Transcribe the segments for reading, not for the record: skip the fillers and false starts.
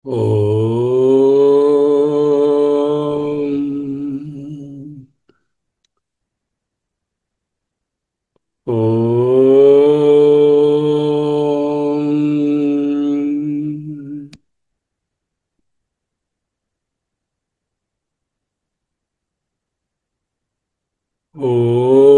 ఓం ఓం ఓం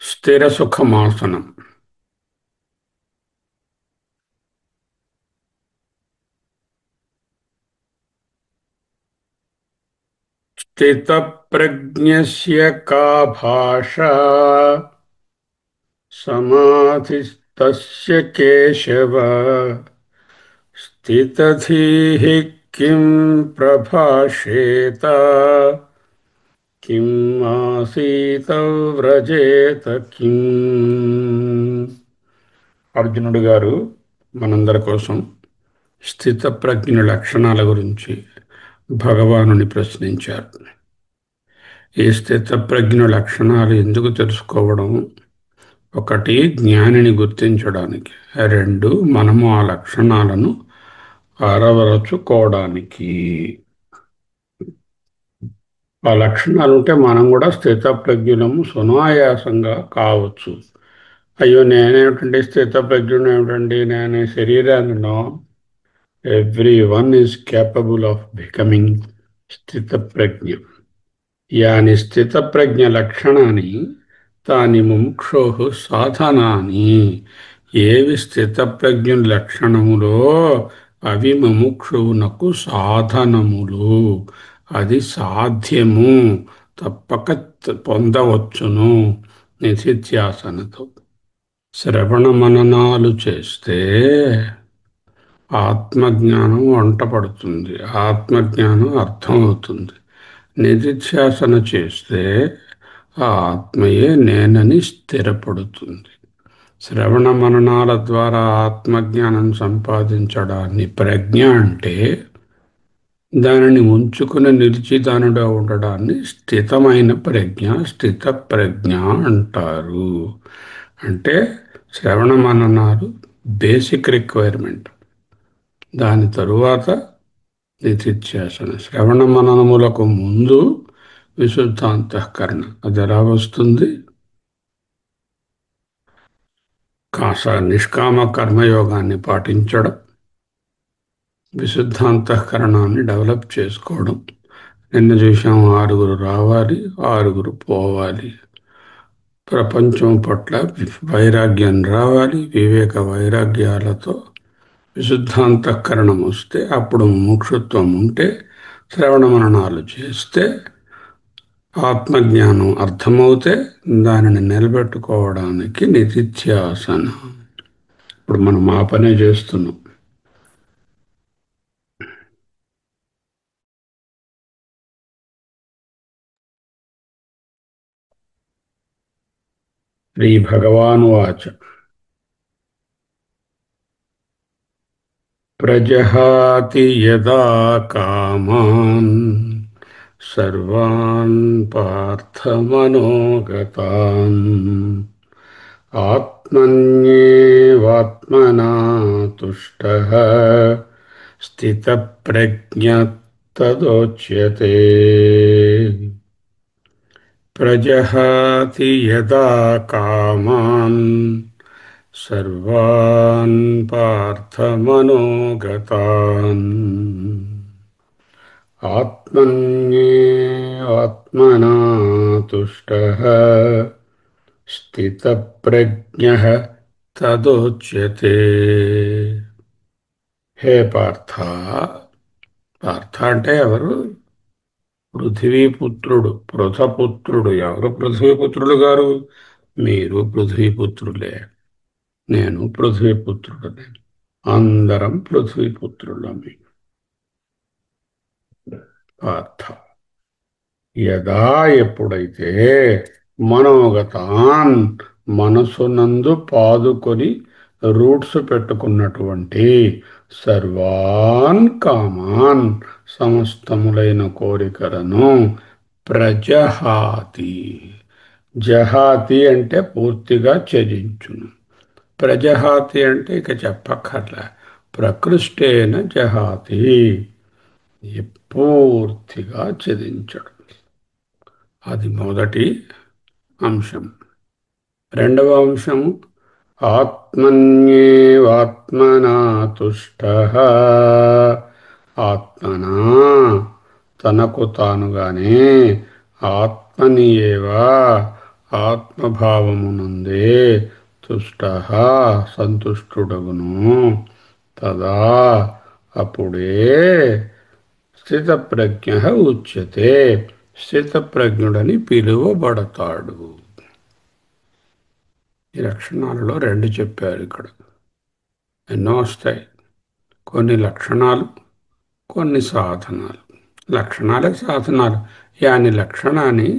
స్థిర సుఖమాసనం. స్థితప్రజ్ఞస్య కా భాషా సమాధిస్తస్య కేశవ స్థితధీః కిం ప్రభాషేత కిం ఆసీత వ్రజేత కిం. అర్జునుడు గారు మనందరి కోసం స్థితప్రజ్ఞ లక్షణాల గురించి భగవానుని ప్రశ్నించారు. ఈ స్థితప్రజ్ఞ లక్షణాలు ఎందుకు తెలుసుకోవడం? ఒకటి, జ్ఞానిని గుర్తించడానికి. రెండు, మనము ఆ లక్షణాలను అరవరచుకోవడానికి. ఆ లక్షణాలు ఉంటే మనం కూడా స్థితప్రజ్ఞులము సునాయాసంగా కావచ్చు. అయ్యో నేనేమిటండి స్థితప్రజ్ఞుడు ఏమిటండి, నేను శరీరాన్ని. Everyone is capable of becoming స్థితప్రజ్ఞ. యాని స్థితప్రజ్ఞ లక్షణాన్ని తాని ముముక్షోః సాధనాని. ఏవి స్థితప్రజ్ఞ లక్షణములో అవి ముముక్షువునకు సాధనములు. అది సాధ్యము, తప్పక పొందవచ్చును నిధిధ్యాసనతో. శ్రవణ మననాలు చేస్తే ఆత్మజ్ఞానం వంట పడుతుంది, ఆత్మజ్ఞానం అర్థమవుతుంది. నిధిధ్యాసన చేస్తే ఆ ఆత్మయే నేనని స్థిరపడుతుంది. శ్రవణ మననాల ద్వారా ఆత్మజ్ఞానం సంపాదించడాన్ని ప్రజ్ఞ అంటే, దానిని ఉంచుకుని నిలిచిదానుగా ఉండడాన్ని స్థితమైన ప్రజ్ఞ, స్థిత ప్రజ్ఞ అంటారు. అంటే శ్రవణ మననాలు బేసిక్ రిక్వైర్మెంట్. దాని తరువాత నిధిధ్యాసన. శ్రవణ మననములకు ముందు విశుద్ధాంతఃకరణ. అది ఎలా వస్తుంది? నిష్కామ కర్మయోగాన్ని పాటించడం, విశుద్ధాంతఃకరణాన్ని డెవలప్ చేసుకోవడం. నిన్న చూసాం, 6 రావాలి, 6 పోవాలి. ప్రపంచం పట్ల వైరాగ్యం రావాలి. వివేక వైరాగ్యాలతో విశుద్ధాంతఃకరణం వస్తే అప్పుడు ముముక్షుత్వం ఉంటే, శ్రవణ మననాలు చేస్తే, ఆత్మజ్ఞానం అర్థమవుతే దానిని నిలబెట్టుకోవడానికి నిధిధ్యాసన. ఇప్పుడు మనం ఆ పనే చేస్తున్నాం. శ్రీ భగవానువాచ ప్రజహాతి యదా కామాన్ సర్వాన్ పార్థమనోగతాన్ ఆత్మన్యేవాత్మనా తుష్టః స్థితప్రజ్ఞస్తదోచ్యతే. ప్రజహాతి యదా కామాన్ సర్వాన్ పార్థమనోగతాన్ ఆత్మన్యేవాత్మనా తుష్టః స్థితప్రజ్ఞః తదోచ్యతే. హే పార్థ. పార్థ అంటే ఎవరు? పృథివీపుత్రుడు, పృథపుత్రుడు. ఎవరు పృథివీపుత్రుడు గారు? మీరు పృథ్వీపుత్రులే, నేను పృథ్వీపుత్రుడనే. అందరం పృథ్వీపుత్రులమే. పార్థ, యదా ఎప్పుడైతే మనోగతాన్ మనసునందు పాదుకొని రూట్స్ పెట్టుకున్నటువంటి సర్వాన్ కామాన్ సమస్తములైన కోరికలను ప్రజహాతి. జహాతి అంటే పూర్తిగా ఛేదించును. ప్రజహాతి అంటే ఇక చెప్పక్కర్లే. ప్రకృష్టేన జహాతి, పూర్తిగా ఛేదించడం. అది మొదటి అంశం. రెండవ అంశం ఆత్మన్యేవాత్మనా తుష్టః. ఆత్మనా తనకు తానుగానే, ఆత్మని ఏవా ఆత్మభావమునందే, తుష్టః సంతుష్టుడగును. తదా అప్పుడే స్థితప్రజ్ఞ ఉచ్యతే, స్థితప్రజ్ఞుడని పిలువబడతాడు. ఈ లక్షణాలలో రెండు చెప్పారు ఇక్కడ. ఎన్నో వస్తాయి. కొన్ని లక్షణాలు, కొన్ని సాధనాలు. లక్షణాలే సాధనాలు. యాని లక్షణాన్ని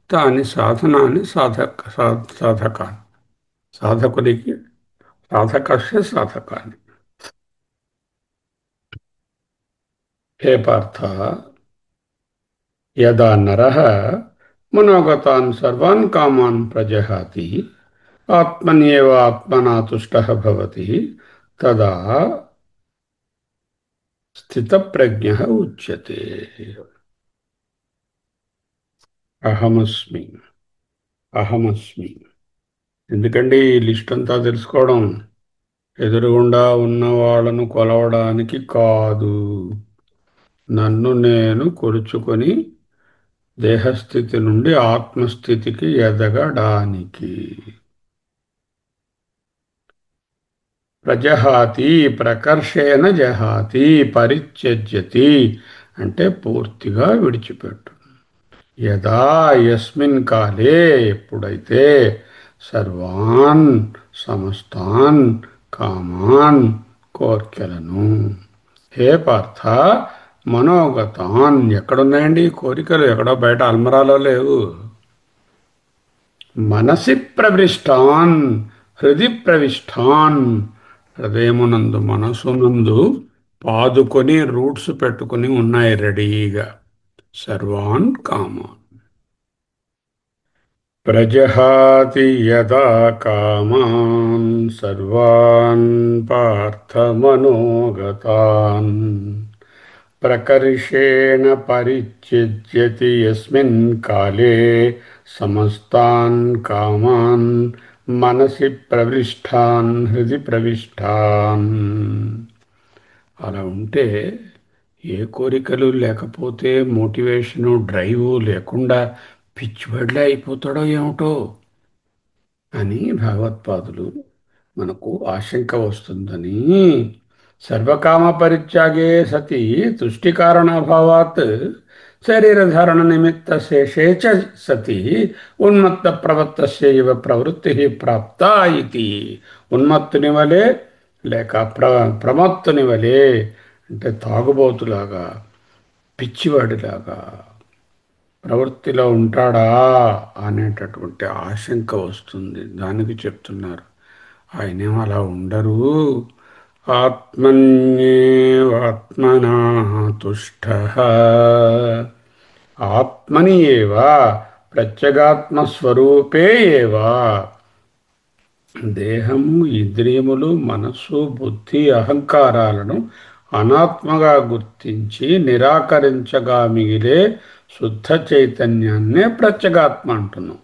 తాని సాధనాన్ని సాధకాన్ని. సాధకుడికి సాధకస్య సాధకాన్ని. హే పార్థ, యదా నరః మనోగతాన్ సర్వాన్ కామాన్ ప్రజహాతి, ఆత్మన్యేవ ఆత్మనా తుష్టః భవతి, తదా స్థితప్రజ్ఞః ఉచ్యతే. అహమస్మి, అహమస్మి. ఎందుకండి ఈ లిస్ట్ అంతా తెలుసుకోవడం? ఎదురుగుండా ఉన్న వాళ్ళను కొలవడానికి కాదు, నన్ను నేను కొలుచుకొని దేహస్థితి నుండి ఆత్మస్థితికి ఎదగడానికి. ప్రజహాతి ప్రకర్షేణ జహాతి, పరిత్యజ్యతి అంటే పూర్తిగా విడిచిపెట్టు. యదా యస్మిన్ కాలే ఎప్పుడైతే సర్వాన్ సమస్తాన్ కామాన్ కోర్కెలను. హే పార్థ, మనోగతాన్ ఎక్కడున్నాయండి కోరికలు? ఎక్కడో బయట అల్మరాలో లేవు. మనసి ప్రవిష్టాన్, హృది ప్రవిష్టాన్, హృదయమునందు మనసునందు పాదుకొని రూట్స్ పెట్టుకుని ఉన్నాయి రెడీగా. సర్వాన్ కామాన్. ప్రజహాతి యదా కామాన్ సర్వాన్ పార్థమనోగతాన్, ప్రకర్షేణ పరిత్యజ్యతి యస్మిన్ కాలే సమస్తాన్ కామాన్ మనసి ప్రవిష్టాన్, హృది ప్రవిష్టాన్. అలా ఉంటే ఏ కోరికలు లేకపోతే, మోటివేషను డ్రైవు లేకుండా పిచ్చివాడిలా అయిపోతాడో ఏమిటో అని భగవత్పాదులు మనకు ఆశంక వస్తుందని. సర్వకామ పరిత్యాగే సతి తుష్టికారణాభావాత్ శరీరధారణ నిమిత్త శేషే చ సతి ఉన్మత్త ప్రవత్తస్య ఇవ ప్రవృత్తి ప్రాప్త ఇతి. ఉన్మత్తుని వలె లేక ప్రమత్తుని వలె అంటే తాగుబోతులాగా, పిచ్చివాడిలాగా ప్రవృత్తిలో ఉంటాడా అనేటటువంటి ఆశంక వస్తుంది. దానికి చెప్తున్నారు. ఆయనేం అలా ఉండరు. ఆత్మన్యేవాత్మనా తుష్టః. ఆత్మని ఏవా ప్రత్యేగాత్మస్వరూపే ఏవా. దేహము, ఇంద్రియములు, మనస్సు, బుద్ధి, అహంకారాలను అనాత్మగా గుర్తించి నిరాకరించగా మిగిలే శుద్ధ చైతన్యాన్నే ప్రత్యేగాత్మ అంటున్నాం.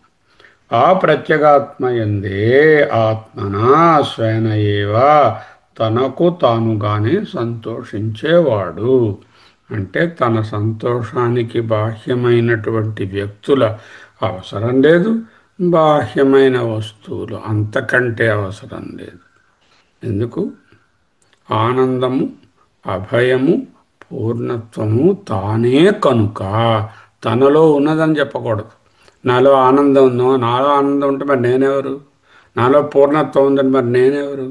ఆ ప్రత్యేగాత్మయందే ఆత్మనా స్వయన ఏవా తనకు తానుగానే సంతోషించేవాడు. అంటే తన సంతోషానికి బాహ్యమైనటువంటి వ్యక్తుల అవసరం లేదు, బాహ్యమైన వస్తువులు అంతకంటే అవసరం లేదు. ఎందుకు? ఆనందము, అభయము, పూర్ణత్వము తానే కనుక తనలో ఉన్నదని చెప్పకూడదు. నాలో ఆనందం ఉందో, నాలో ఆనందం ఉంటే మరి నేనెవరు? నాలో పూర్ణత్వం ఉందని మరి నేనెవరు?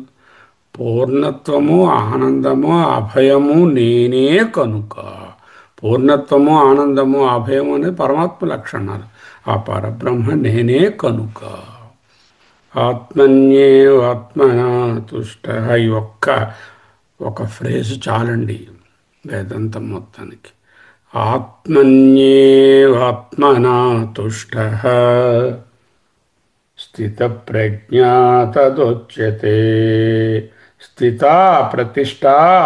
పూర్ణత్వము, ఆనందము, అభయము నేనే కనుక. పూర్ణత్వము, ఆనందము, అభయము అనేది పరమాత్మ లక్షణాలు. ఆ పరబ్రహ్మ నేనే కనుక. ఆత్మన్యేవాత్మనా తుష్టః. ఈ ఒక ఫ్రేజ్ చాలండి వేదాంతం మొత్తానికి. ఆత్మన్యేవాత్మనా తుష్టః స్థితప్రజ్ఞా తదోచ్యతే. స్థిత ప్రతిష్ట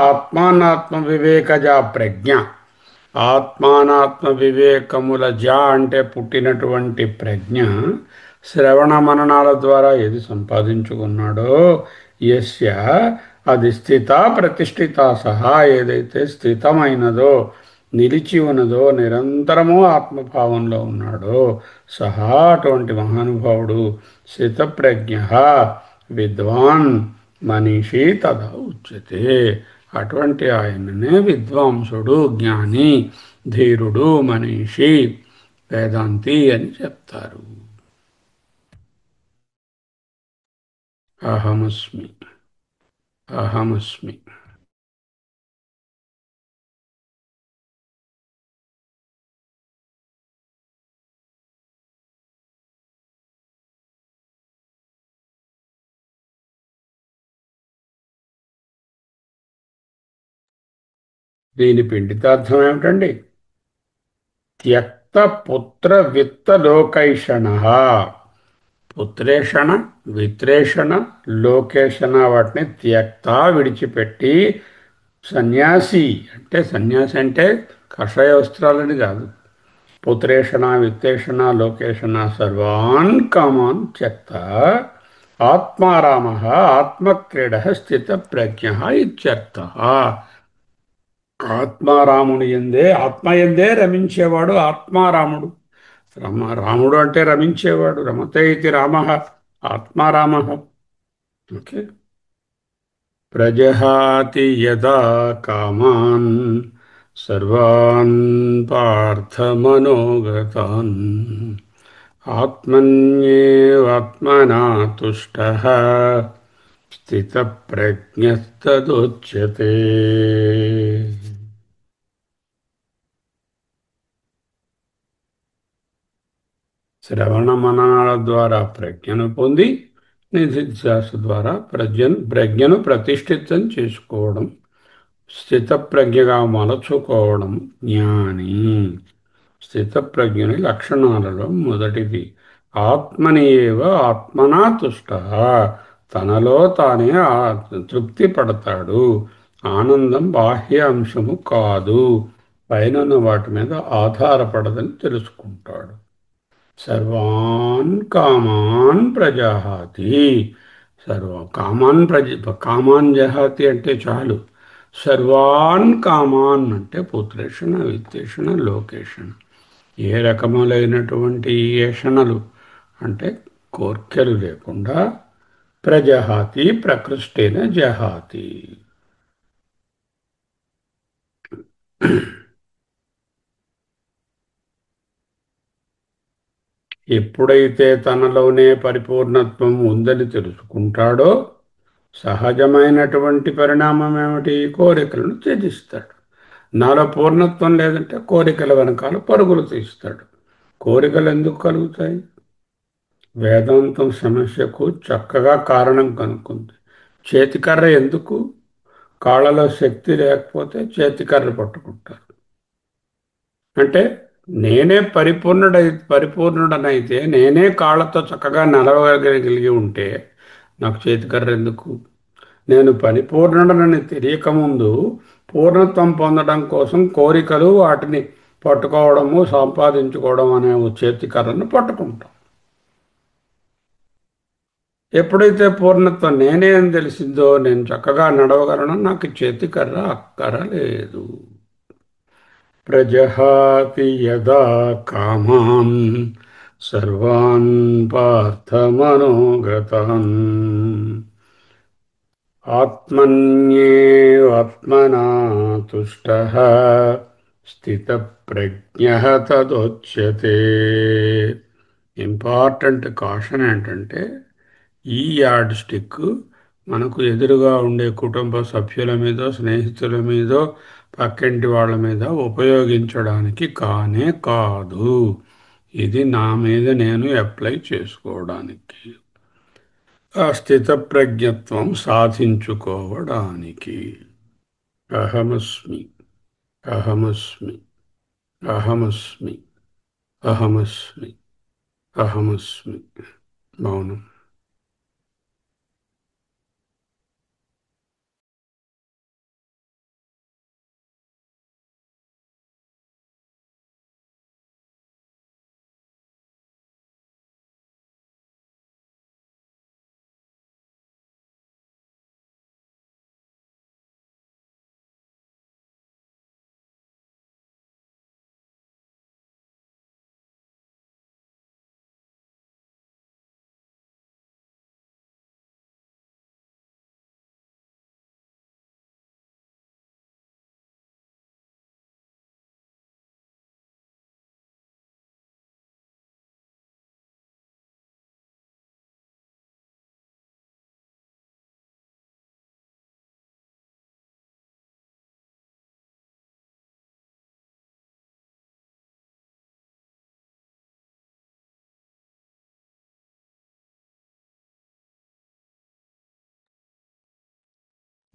ఆత్మానాత్మ వివేకజా ప్రజ్ఞ. ఆత్మానాత్మ వివేకముల జా అంటే పుట్టినటువంటి ప్రజ్ఞ శ్రవణ మననాల ద్వారా ఏది సంపాదించుకున్నాడో యస్య అది స్థిత ప్రతిష్ఠిత సహా ఏదైతే స్థితమైనదో నిలిచి ఉన్నదో నిరంతరము ఆత్మభావంలో ఉన్నాడో సహా అటువంటి మహానుభావుడు స్థితప్రజ్ఞ విద్వాన్ మనీషి తదా ఉచ్యతే. అటువంటి ఆయననే విద్వాంసుడు జ్ఞాని ధీరుడు మనీషి వేదాంతి అని చెప్తారు. అహమస్మి అహమస్మి. దీని పిండితార్థం ఏమిటండి? త్యక్త పుత్ర విత్త లోకైషణ. పుత్రేషణ విత్రేషణ లోకేషణ వాటిని త్యక్త విడిచిపెట్టి సన్యాసి అంటే సన్యాసి అంటే కషాయ వస్త్రాలని కాదు. పుత్రేషణ విత్తేషణ లోకేషణ సర్వాన్ కామాన్ త్యక్త ఆత్మారామ ఆత్మక్రీడ స్థిత ప్రజ్ఞ ఇత్యర్థ. ఆత్మారాముని ఎందే ఆత్మయందే రమించేవాడు ఆత్మారాముడు. రాముడు అంటే రమించేవాడు. రమతే ఇది రామ ఆత్మారామ. ఓకే. ప్రజహాతి యదా కామాన్ సర్వాన్ పార్థమనోగతాన్ ఆత్మన్యేవాత్మనా తుష్టః స్థితప్రజ్ఞస్తదోచ్యతే. శ్రవణ మననాల ద్వారా ప్రజ్ఞను పొంది నిధిధ్యాస ద్వారా ప్రజ్ఞను ప్రతిష్ఠితం చేసుకోవడం, స్థితప్రజ్ఞగా మలచుకోవడం జ్ఞాని. స్థితప్రజ్ఞని లక్షణాలలో మొదటిది ఆత్మని ఏవ ఆత్మనా తుష్ట. తనలో తానే తృప్తి పడతాడు. ఆనందం బాహ్య అంశము కాదు, పైన వాటి మీద ఆధారపడదని తెలుసుకుంటాడు. సర్వాన్ కామాన్ ప్రజాహాతి. కామాన్ జహాతి అంటే చాలు. సర్వాన్ కామాన్ అంటే పుత్రేషణ విత్తేషణ లోకేషణ ఏ రకములైనటువంటి ఏషణలు అంటే కోర్కెలు లేకుండా ప్రజహాతి ప్రకృష్టేన జహాతి. ఎప్పుడైతే తనలోనే పరిపూర్ణత్వం ఉందని తెలుసుకుంటాడో సహజమైనటువంటి పరిణామం ఏమిటి? కోరికలను త్యజిస్తాడు. నాలో పూర్ణత్వం లేదంటే కోరికల వెనకాల పరుగులు తీస్తాడు. కోరికలు ఎందుకు కలుగుతాయి? వేదాంతం సమస్యకు చక్కగా కారణం కనుక్కుంది. చేతికర్ర ఎందుకు? కాళ్ళలో శక్తి లేకపోతే చేతికర్ర పట్టుకుంటారు. అంటే నేనే పరిపూర్ణుడనైతే నేనే కాళ్ళతో చక్కగా నడవగలిగి ఉంటే నాకు చేతికర్ర ఎందుకు? నేను పరిపూర్ణుడనని తెలియకముందు పూర్ణత్వం పొందడం కోసం కోరికలు వాటిని పట్టుకోవడము సంపాదించుకోవడం అనే చేతికర్రను పట్టుకుంటాం. ఎప్పుడైతే పూర్ణత్వం నేనే అని తెలిసిందో నేను చక్కగా నడవగలను, నాకు చేతికర్ర అక్కరలేదు. ప్రజహాతి యదా కామాన్ సర్వాన్ పార్థమనోగతాన్ ఆత్మన్యేవాత్మనా తుష్టః స్థితప్రజ్ఞః తదోచ్యతే. ఇంపార్టెంట్ కాషన్ ఏంటంటే ఈ యార్డ్ స్టిక్ మనకు ఎదురుగా ఉండే కుటుంబ సభ్యుల మీదో స్నేహితుల మీదో పక్కింటి వాళ్ళ మీద ఉపయోగించడానికి కానే కాదు. ఇది నా మీద నేను అప్లై చేసుకోవడానికి, ఆ స్థితప్రజ్ఞత్వం సాధించుకోవడానికి. అహమస్మి అహమస్మి. అహమస్మి. అహమస్మి. అహమస్మి. మౌనం.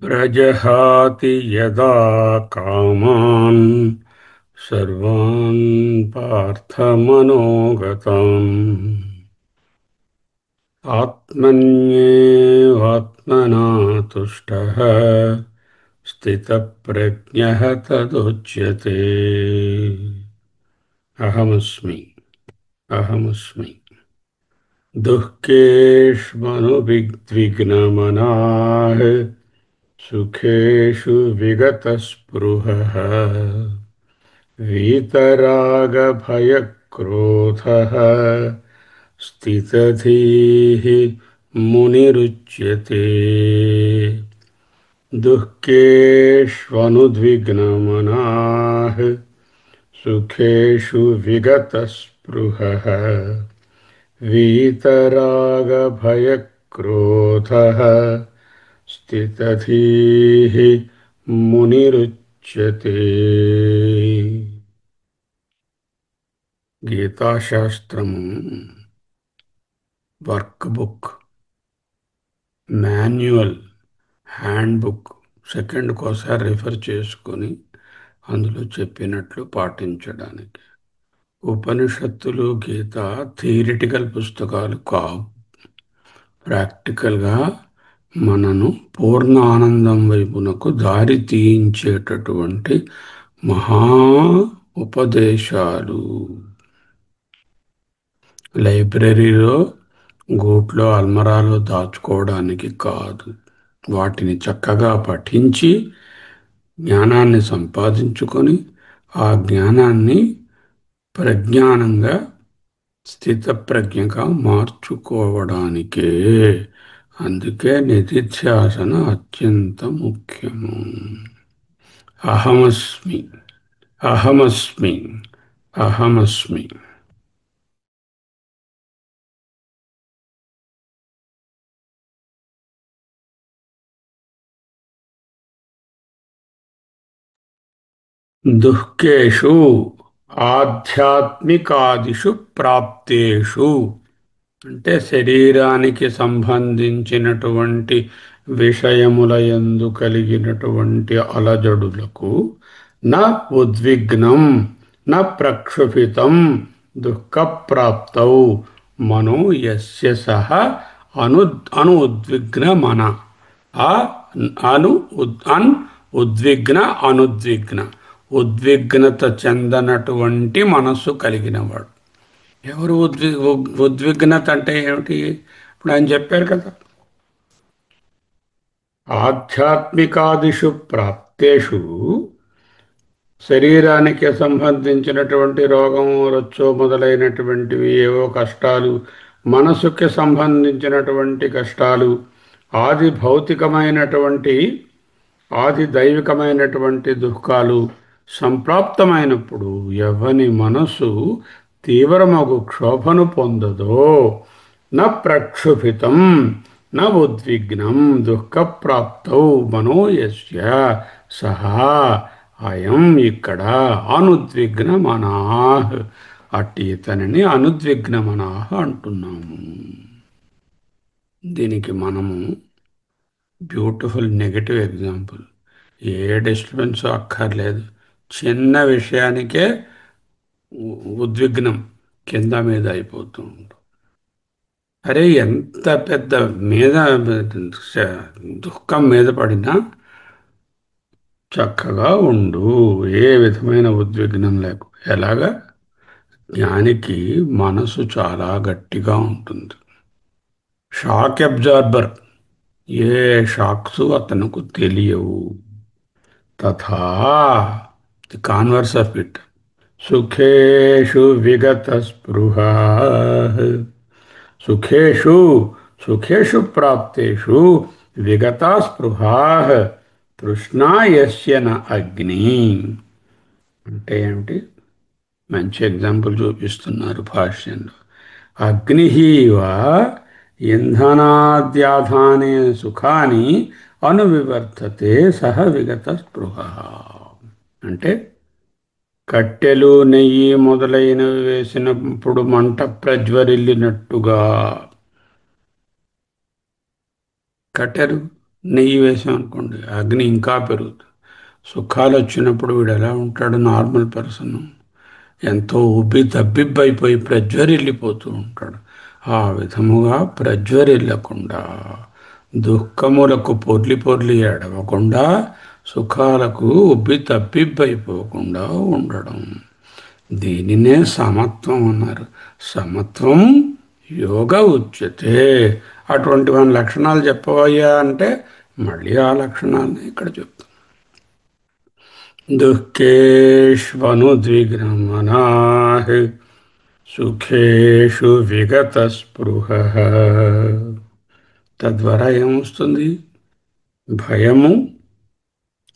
ప్రజహాతి యదా కామాన్ సర్వాన్ పార్థమనోగతాన్ ఆత్మన్యేవాత్మనా తుష్టః స్థితప్రజ్ఞః తదుచ్యతే. అహమస్మి. అహమస్మి. దుఃఖేష్మనువిద్విగ్నమనాః సుఖేషు విగతస్పృహः వీతరాగభయక్రోధः స్థితధీః మునిరుచ్యతే. దుఃఖేష్వనుద్విగ్నమనాః సుఖేషు విగతస్పృహः వీతరాగభయక్రోధः స్థితధీః మునిరుచ్యతే. గీతాశాస్త్రము workbook, manual, handbook సెకండ్కోసారి రిఫర్ చేసుకొని అందులో చెప్పినట్లు పాటించడానికి. ఉపనిషత్తులు, గీత థియరిటికల్ పుస్తకాలు కావు. ప్రాక్టికల్గా మనను పూర్ణ ఆనందం వైపునకు దారి తీయించేటటువంటి మహా ఉపదేశాలు. లైబ్రరీలో గూట్లో అల్మరాలో దాచుకోవడానికి కాదు. వాటిని చక్కగా పఠించి జ్ఞానాన్ని సంపాదించుకొని ఆ జ్ఞానాన్ని ప్రజ్ఞానంగా స్థితప్రజ్ఞగా మార్చుకోవడానికే. అందుకే నిధిధ్యాసన అత్యంత ముఖ్యము. అహమస్మి. అహమస్మి. అహమస్మి. దుఃఖేషు ఆధ్యాత్మికాదిషు ప్రాప్తేషు అంటే శరీరానికి సంబంధించినటువంటి విషయముల యందు కలిగినటువంటి అలజడులకు న ఉద్విగ్నం న ప్రక్షుభితం దుఃఖప్రాప్తౌ మనో యస్య సహ అను అను ఉద్విగ్న మన ఆ అను అన్ ఉద్విగ్న అనుద్విగ్న ఉద్విగ్నత చెందనటువంటి మనస్సు కలిగినవాడు. ఎవరు ఉద్విగ్నత అంటే ఏమిటి? ఇప్పుడు ఆయన చెప్పారు కదా, ఆధ్యాత్మికాదిషు ప్రాప్తేషు శరీరానికి సంబంధించినటువంటి రోగం, రొచ్చో మొదలైనటువంటివి ఏవో కష్టాలు, మనసుకి సంబంధించినటువంటి కష్టాలు, ఆది భౌతికమైనటువంటి ఆది దైవికమైనటువంటి దుఃఖాలు సంప్రాప్తమైనప్పుడు ఎవని మనసు తీవ్రమగు క్షోభను పొందదో న ప్రక్షుభితం న ఉద్విగ్నం దుఃఖప్రాప్తౌ మనో యస్య సహా అయం ఇక్కడ అనుద్విగ్న మనాహ్. అట్టి ఇతనిని అనుద్విగ్న మనాహ్ అంటున్నాము. దీనికి మనము బ్యూటిఫుల్ నెగటివ్ ఎగ్జాంపుల్. ఏ డిస్టర్బెన్స్ అక్కర్లేదు. చిన్న విషయానికే ఉద్విగ్నం కింద మీద అయిపోతూ ఉంటాం. అరే ఎంత పెద్ద మీద శ- దుఃఖం మీద పడినా చక్కగా ఉండు, ఏ విధమైన ఉద్విగ్నం లేకు. ఎలాగా? జ్ఞానికి మనసు చాలా గట్టిగా ఉంటుంది. Shock absorber. ఏ షాక్స్ అతనుకు తెలియవు. తథా ది కాన్వర్స్ ఆఫ్ ఇట్. సుఖేషు విగత స్పృహ. సుఖేషు సుఖేషు ప్రాప్తేషు విగతా స్పృహా తృష్ణా యస్య న అగ్ని. అంటే ఏమిటి? మంచి ఎగ్జాంపుల్ చూపిస్తున్నారు భాష్యంలో. అగ్నిహీవ ఇంధనాద్యాధానే సుఖాని అనువివర్తతే సహ విగత స్పృహ. అంటే కట్టెలు నెయ్యి మొదలైనవి వేసినప్పుడు మంట ప్రజ్వరిల్లినట్టుగా, కట్టెలు నెయ్యి వేసామనుకోండి అగ్ని ఇంకా పెరుగుతుంది. సుఖాలు వచ్చినప్పుడు వీడు ఎలా ఉంటాడు? నార్మల్ పర్సన్ ఎంతో ఉబ్బి తబ్బిబ్బైపోయి ప్రజ్వరిల్లిపోతూ ఉంటాడు. ఆ విధముగా ప్రజ్వరిల్లకుండా, దుఃఖములకు పొర్లి పొర్లి ఏడవకుండా, సుఖాలకు ఉబ్బి తబ్బిబ్బైపోకుండా ఉండడం. దీనినే సమత్వం అన్నారు. సమత్వం యోగ ఉచ్యతే. అటువంటి మన లక్షణాలు చెప్పవయ్యా అంటే మళ్ళీ ఆ లక్షణాలను ఇక్కడ చెప్తాం. దుఃఖేష్వనుద్విగ్నమనాః సుఖేషు విగత స్పృహ. తద్వారా ఏమొస్తుంది? భయము,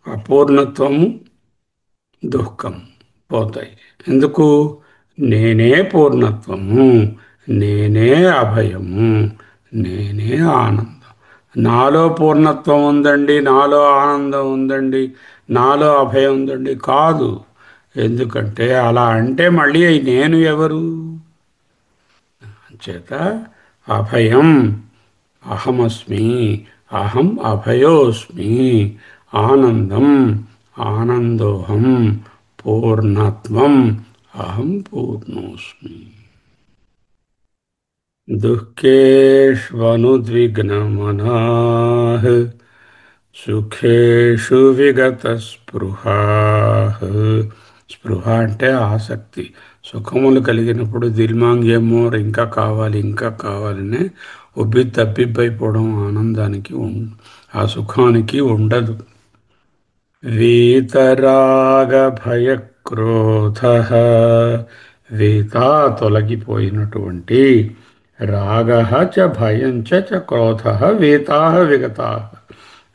అపూర్ణత్వము, దుఃఖం పోతాయి. ఎందుకు? నేనే పూర్ణత్వము, నేనే అభయము, నేనే ఆనందం. నాలో పూర్ణత్వం ఉందండి, నాలో ఆనందం ఉందండి, నాలో అభయం ఉందండి కాదు. ఎందుకంటే అలా అంటే మళ్ళీ నేను ఎవరు? చేత అభయం అహమస్మి, అహం అభయోస్మి. ఆనందం ఆనందోహం, పూర్ణత్వం అహం పూర్ణోస్మి. దుఃఖేష్వనుద్విగ్నమనాః సుఖేషు విగత స్పృహాః. స్పృహ అంటే ఆసక్తి. సుఖములు కలిగినప్పుడు దిల్మాంగ్ మోర్, ఇంకా కావాలి ఇంకా కావాలనే ఉబ్బి తబ్బిబ్బైపోవడం ఆనందానికి ఆ సుఖానికి ఉండదు. వీతరాగ భయక్రోధ. వీత తొలగిపోయినటువంటి, రాగ చ భయం చ క్రోధ వీతా విగతా.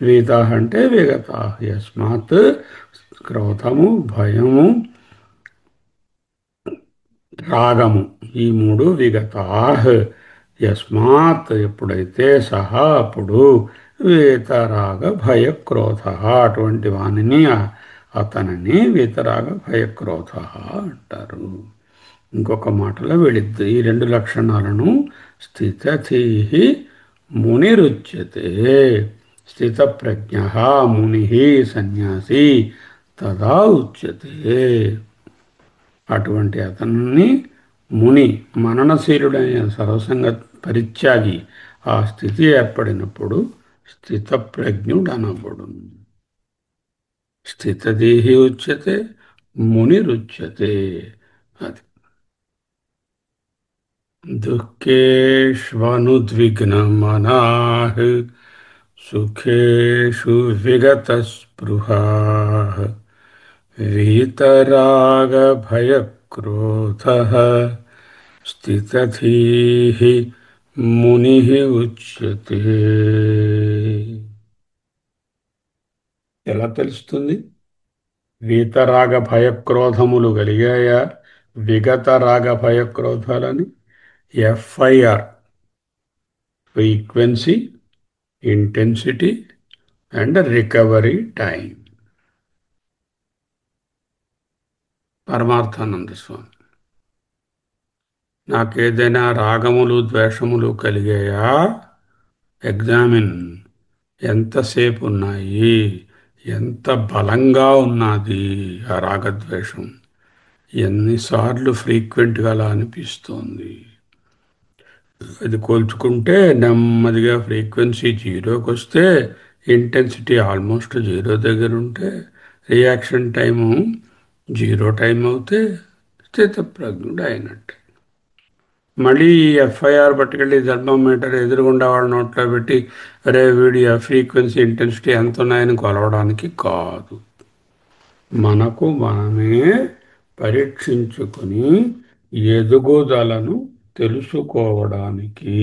వీతా అంటే విగతా. యస్మాత్ క్రోధము, భయము, రాగము ఈ మూడు విగతాహ్. యస్మాత్ ఎప్పుడైతే సహా అప్పుడు, వీతరాగ భయక్రోధ అటువంటి వానిని అతనిని వీతరాగ భయక్రోధ అంటారు. ఇంకొక మాటలో వీళ్ళిద్దరు ఈ రెండు లక్షణాలను స్థితధీ మునిరుచ్యతే. స్థితప్రజ్ఞ ముని సన్యాసి తదా ఉచ్యతే. అటువంటి అతన్ని ముని, మననశీలుడైన సర్వసంగ పరిత్యాగి ఆ స్థితి ఏర్పడినప్పుడు స్థితప్రజ్ఞుడనబడు. స్థితదేహి ఉచ్యతే, మునిరుచ్యతే. అది దుఃఖేష్వనుద్విగ్నమనాః సుఖేషు విగత స్పృహాః వీతరాగభయక్రోధః స్థితధీః మునిః ఉచ్యతే. ఎలా తెలుస్తుంది? వీతరాగ భయక్రోధములు కలిగాయా, విగత రాగ భయక్రోధాలని? FIR, frequency, intensity and recovery time. Paramarthananda Swami. నాకేదైనా రాగములు ద్వేషములు కలిగాయా, ఎగ్జామిన్. ఎంతసేపు ఉన్నాయి, ఎంత బలంగా ఉన్నది ఆ రాగద్వేషం, ఎన్నిసార్లు ఫ్రీక్వెంట్గా అలా అనిపిస్తోంది. అది కోల్చుకుంటే నెమ్మదిగా ఫ్రీక్వెన్సీ జీరోకి వస్తే ఇంటెన్సిటీ ఆల్మోస్ట్ జీరో దగ్గర ఉంటే రియాక్షన్ టైము జీరో టైం అవుతే స్థితప్రజ్ఞుడు అయినట్టు. మళ్ళీ ఈ ఎఫ్ఐఆర్ పట్టుకెళ్ళి థర్మోమీటర్ ఎదురుగుండా వాళ్ళ నోట్లో పెట్టి అరే వీడి ఫ్రీక్వెన్సీ ఇంటెన్సిటీ ఎంత ఉన్నాయని కొలవడానికి కాదు. మనకు మనమే పరీక్షించుకొని ఎదుగుదలను తెలుసుకోవడానికి.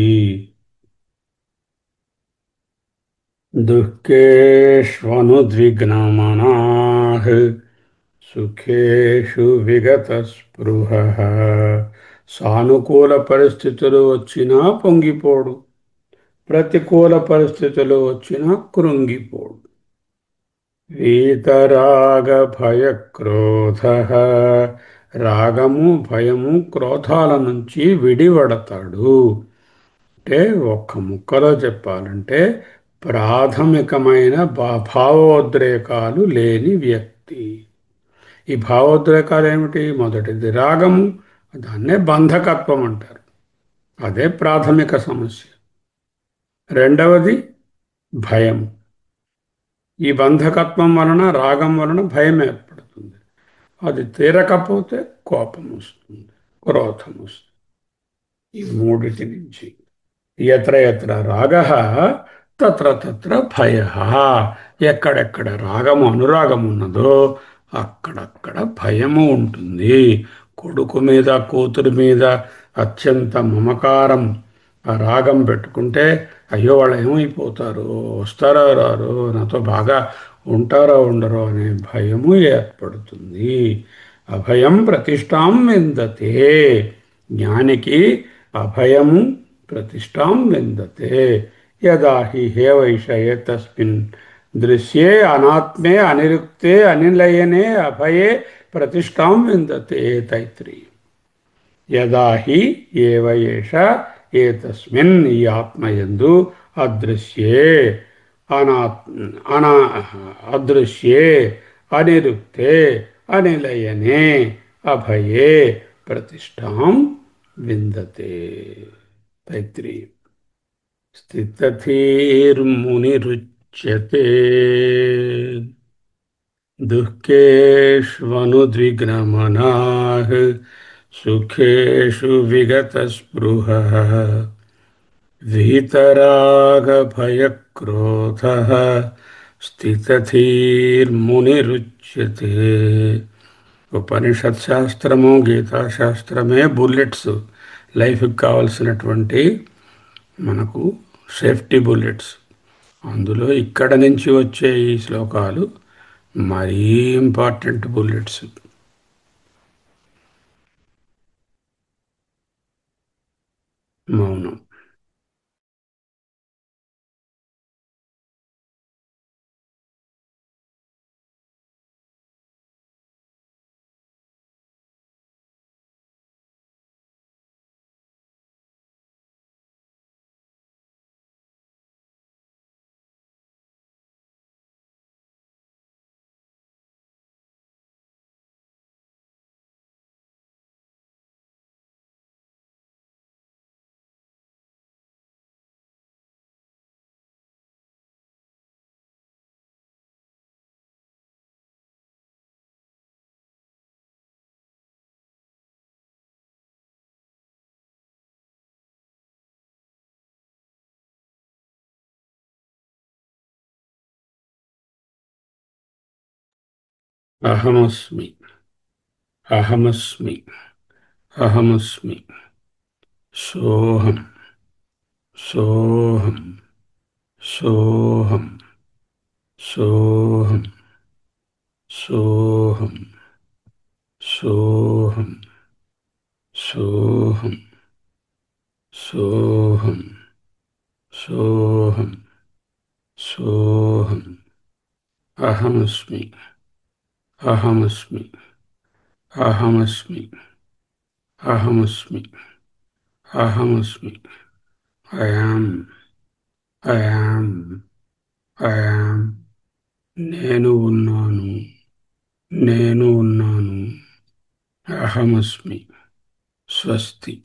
దుఃఖేష్వనుద్విగ్నమనాః సుఖేషు విగతస్పృహః. సానుకూల పరిస్థితులు వచ్చినా పొంగిపోడు, ప్రతికూల పరిస్థితులు వచ్చినా కృంగిపోడు. వీతరాగ భయక్రోధ. రాగము భయము క్రోధాల నుంచి విడివడతాడు. అంటే ఒక్క ముక్కలో చెప్పాలంటే ప్రాథమికమైన భావోద్రేకాలు లేని వ్యక్తి. ఈ భావోద్రేకాలు ఏమిటి? మొదటిది రాగము, దాన్నే బంధకత్వం అంటారు, అదే ప్రాథమిక సమస్య. రెండవది భయం. ఈ బంధకత్వం వలన రాగం వలన భయం ఏర్పడుతుంది. అది తీరకపోతే కోపం వస్తుంది, క్రోధం వస్తుంది. ఈ మూడిటి నుంచి ఎత్ర ఎత్ర రాగః తత్ర తత్ర భయః. ఎక్కడెక్కడ రాగము అనురాగము ఉన్నదో అక్కడక్కడ భయము ఉంటుంది. కొడుకు మీద కూతురు మీద అత్యంత మమకారం, ఆ రాగం పెట్టుకుంటే అయ్యో వాళ్ళు ఏమైపోతారు, వస్తారో రారో, నాతో బాగా ఉంటారో ఉండరో అనే భయము ఏర్పడుతుంది. అభయం ప్రతిష్టాం విందతే. జ్ఞానికి అభయము ప్రతిష్టాం విందతే. యదా హి హేవైష ఏతస్మిన్ దృశ్యే అనాత్మే అనిరుక్తే అనిలయనే అభయే ప్రతిష్టాం విందతే. తైత్రీయం. యదా హి ఏవ ఏష ఏతస్మిన్, ఈ ఆత్మయందు అదృశ్యే అనా అదృశ్యే అనిరుక్తే అనిలయనే అభయే ప్రతిష్టాం విందతే. తైత్రీయం. స్థితధీర్మునిరుచ్యతే దుఃఖేష్వనుద్విగ్నమనాః సుఖేషు విగతస్పృహః వీతరాగభయక్రోధః స్థితధీర్మునిరుచ్యతే. ఉపనిషత్ శాస్త్రము గీతాశాస్త్రమే బుల్లెట్స్, లైఫ్కి కావలసినటువంటి మనకు సేఫ్టీ బుల్లెట్స్. అందులో ఇక్కడ నుంచి వచ్చే ఈ శ్లోకాలు మరీ ఇంపార్టెంట్ బుల్లెట్స్. మౌనం. అహమస్మి, అహమస్మి, అహమస్మి. సోహం, సోహం, సోహం, సోహం, సోహం, సోహం, సోహం, సోహం, సోహం, సోహం. అహమస్మి, అహమస్మి, అహమస్మి, అహమస్మి, అహమస్మి. I am, I am, I am. నేను ఉన్నాను, నేను ఉన్నాను, అహమస్మి. స్వస్తి.